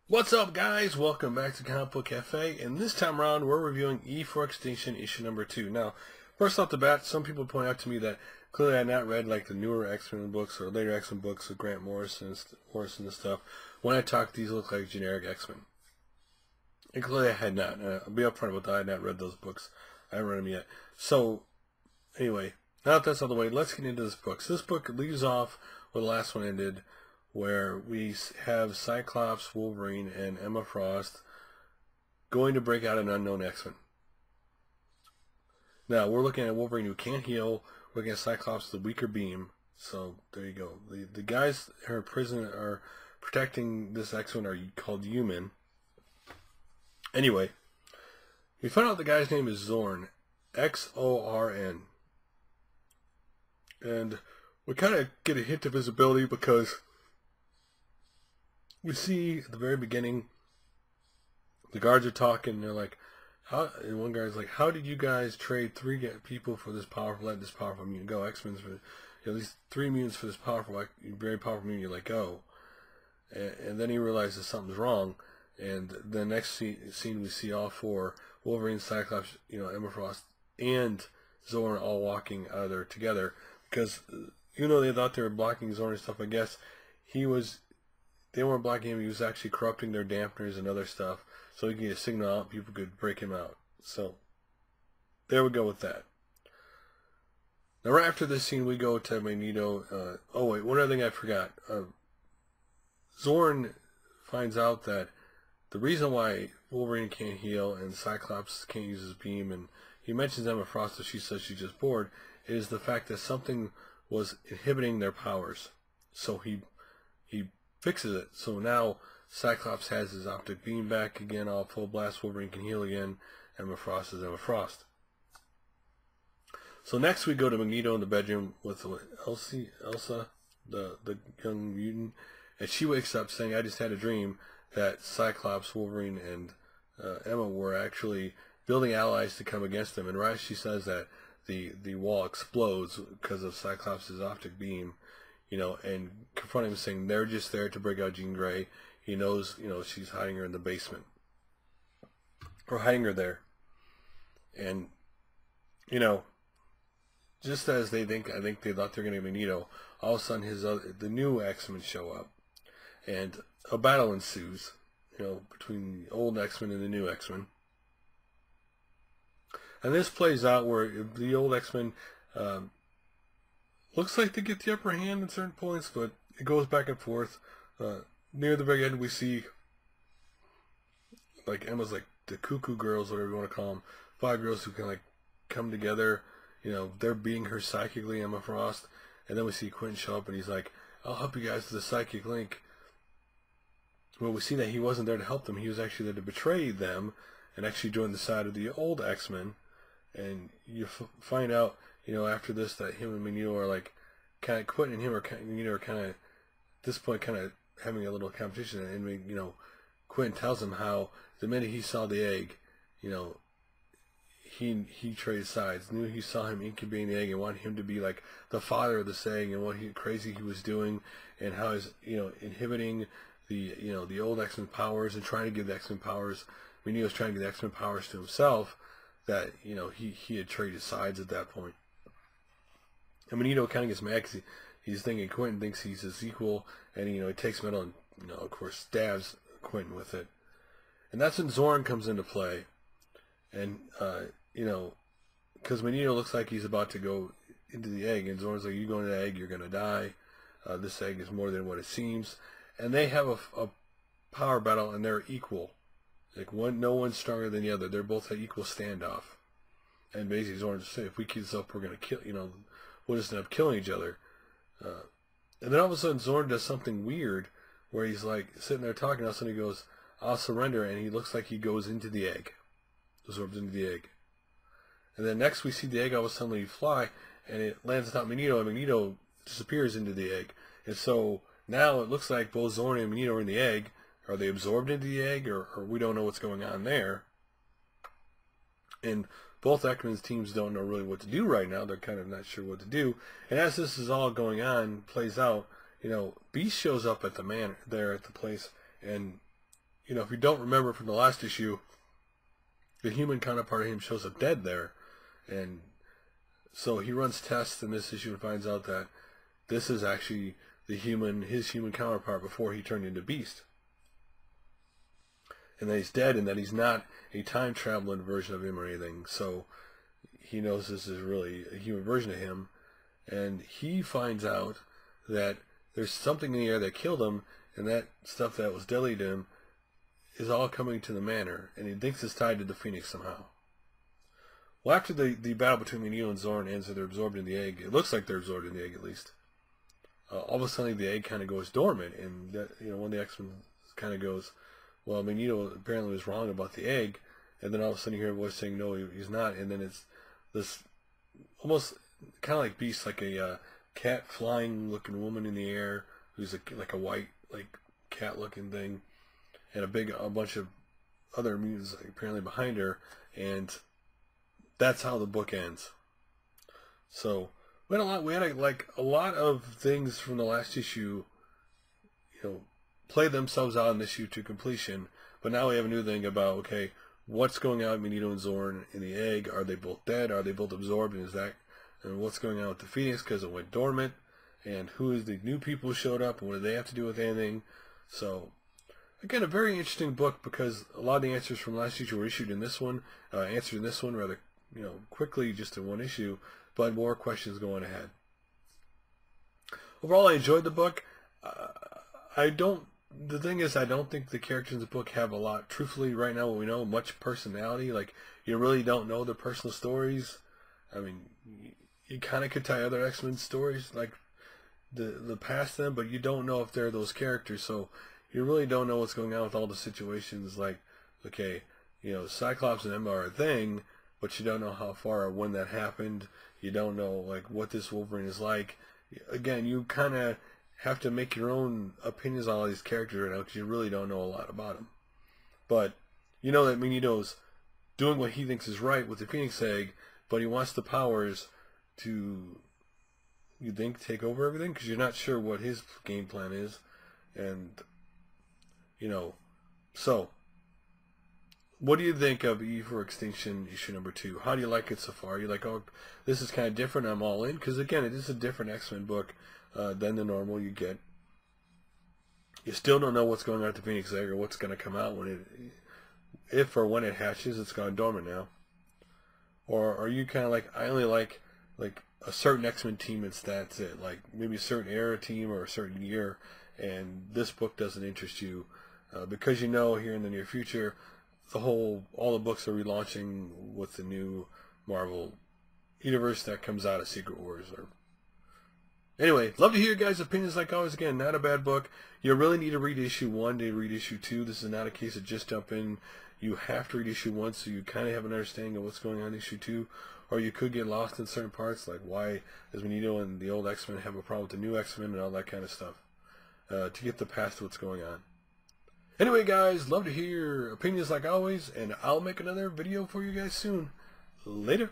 What's up, guys? Welcome back to Comic Book Cafe, and this time around we're reviewing E for Extinction issue number 2. Now, first off the bat, some people point out to me that clearly I had not read like the newer X-Men books or later X-Men books with Grant Morrison and stuff. When I talk, these look like generic X-Men. And clearly I had not. I'll be upfront about that. I had not read those books. I haven't read them yet. So, anyway, now that that's out of the way, let's get into this book. So this book leaves off where the last one ended, where we have Cyclops, Wolverine, and Emma Frost going to break out an unknown X-Men. Now, we're looking at Wolverine who can't heal. We're looking at Cyclops, the weaker beam. So, there you go. The guys who are in prison are protecting this X-Men are called Human. Anyway, we find out the guy's name is Zorn. X-O-R-N. And we kind of get a hint of his ability because we see at the very beginning, the guards are talking, and they're like, and one guy's like, how did you guys trade 3 people for this powerful, let this powerful mutant go? X-Men's for, these 3 mutants for this powerful, very powerful mutant, you let go. And then he realizes something's wrong, and the next scene we see all 4, Wolverine, Cyclops, Emma Frost, and Zorn all walking out of there together, because even though they thought they were blocking Zorn and stuff, I guess they weren't blocking him, he was actually corrupting their dampeners and other stuff, so he could get a signal out, people could break him out. So, there we go with that. Now, right after this scene, we go to Magneto. Oh, wait, one other thing I forgot. Zorn finds out that the reason why Wolverine can't heal and Cyclops can't use his beam, and he mentions Emma Frost, that she says she's just bored, is the fact that something was inhibiting their powers. So he fixes it. So now Cyclops has his optic beam back again, all full blast. Wolverine can heal again. Emma Frost is Emma Frost. So next we go to Magneto in the bedroom with Elsa, the young mutant, and she wakes up saying, I just had a dream that Cyclops, Wolverine, and Emma were actually building allies to come against them. And right as she says that, the wall explodes because of Cyclops' optic beam, and confronting him, saying they're just there to break out Jean Grey. He knows, she's hiding her in the basement, or hiding her there. And, just as I think they thought they were going to get Magneto, all of a sudden the new X-Men show up, and a battle ensues, between the old X-Men and the new X-Men. And this plays out where the old X-Men looks like they get the upper hand in certain points, but it goes back and forth. Near the very end, we see, like, Emma's like the cuckoo girls, whatever you want to call them, 5 girls who can come together. They're beating her psychically, Emma Frost, and then we see Quentin show up, and he's like, "I'll help you guys with the psychic link." Well, we see that he wasn't there to help them; he was actually there to betray them, and actually join the side of the old X-Men. And you find out, after this, that him and Magneto are kind of, Quentin and him are Magneto are kind of, at this point, kind of having a little competition. And Quentin tells him how the minute he saw the egg, he traded sides. Knew he saw him incubating the egg and wanted him to be like the father of this egg, and what crazy he was doing, and how he's inhibiting the old X-Men powers and trying to give the X-Men powers. Magneto was trying to give the X-Men powers to himself. That he had traded sides at that point. And Magneto kind of gets mad because he's thinking Quentin thinks he's his equal, and he takes metal and of course stabs Quentin with it. And that's when Zorn comes into play, and because Magneto looks like he's about to go into the egg, and Zorn's like, "You go into the egg, you're gonna die. This egg is more than what it seems." And they have a power battle, and they're equal. No one's stronger than the other. They're both at equal standoff. And basically Zorn just said, if we keep this up, we're going to kill, we'll just end up killing each other. And then all of a sudden Zorn does something weird where he's sitting there talking, all of a sudden he goes, "I'll surrender," and he looks like he goes into the egg. Absorbs into the egg. And then next we see the egg all of a sudden fly, and it lands atop Magneto, and Magneto disappears into the egg. And so now it looks like both Zorn and Magneto are in the egg. Are they absorbed into the egg, or we don't know what's going on there? And both X-Men's teams don't know really what to do right now. They're kind of not sure what to do. And as this is all going on, plays out, Beast shows up at the place, and you know, if you don't remember from the last issue, the human counterpart of him shows up dead there. And so he runs tests in this issue and finds out that this is actually his human counterpart before he turned into Beast. And that he's dead, and that he's not a time traveling version of him or anything. So he knows this is really a human version of him. And he finds out that there's something in the air that killed him, and that stuff that was deadly to him is all coming to the manor, and he thinks it's tied to the Phoenix somehow. Well, after the battle between Magneto and Zorn ends and they're absorbed in the egg, it looks like they're absorbed in the egg at least, all of a sudden the egg kind of goes dormant, and that, you know, one of the X-Men kind of goes, well, Magneto apparently was wrong about the egg, and then all of a sudden you hear a voice saying, no, he's not, and then it's this almost kind of like Beast, like a cat flying looking woman in the air, who's like a white, like cat looking thing, and a bunch of other mutants apparently behind her, and that's how the book ends. So we had a lot of things from the last issue, you know, play themselves out in this issue to completion. But now we have a new thing about, okay, what's going on with Magneto and Zorn in the egg? Are they both dead? Are they both absorbed? And what's going on with the Phoenix because it went dormant? And who is the new people who showed up? And what do they have to do with anything? So again, a very interesting book because a lot of the answers from last issue were answered in this one rather, you know, quickly, just in one issue, but more questions going ahead. Overall, I enjoyed the book. The thing is, I don't think the characters in the book have a lot, truthfully, right now, what we know, much personality. Like, you really don't know their personal stories. I mean, you kind of could tie other X-Men stories, like the past them, but you don't know if they're those characters, so you really don't know what's going on with all the situations. Like, okay, you know, Cyclops and Emma are a thing, but you don't know how far or when that happened. You don't know, like, what this Wolverine is like. Again, you kind of have to make your own opinions on all these characters right now because you really don't know a lot about them. But you know that Magneto's doing what he thinks is right with the Phoenix Egg, but he wants the powers to, you think, take over everything because you're not sure what his game plan is. And, you know, so what do you think of E for Extinction issue number 2? How do you like it so far? You're like, oh, this is kind of different, I'm all in? Because, again, it is a different X-Men book than the normal you get. You still don't know what's going on with the Phoenix Egg or what's going to come out when it, if or when it hatches. It's gone dormant now. Or are you kind of like, I only like a certain X-Men team and that's it. Like maybe a certain era team or a certain year, and this book doesn't interest you because you know here in the near future all the books are relaunching with the new Marvel universe that comes out of Secret Wars. Or anyway, love to hear your guys' opinions like always. Again, not a bad book. You really need to read issue 1 to read issue 2. This is not a case of just jump in. You have to read issue 1 so you kind of have an understanding of what's going on in issue 2. Or you could get lost in certain parts, like why does Magneto and the old X-Men have a problem with the new X-Men and all that kind of stuff, to get the past what's going on. Anyway, guys, love to hear your opinions like always, and I'll make another video for you guys soon. Later.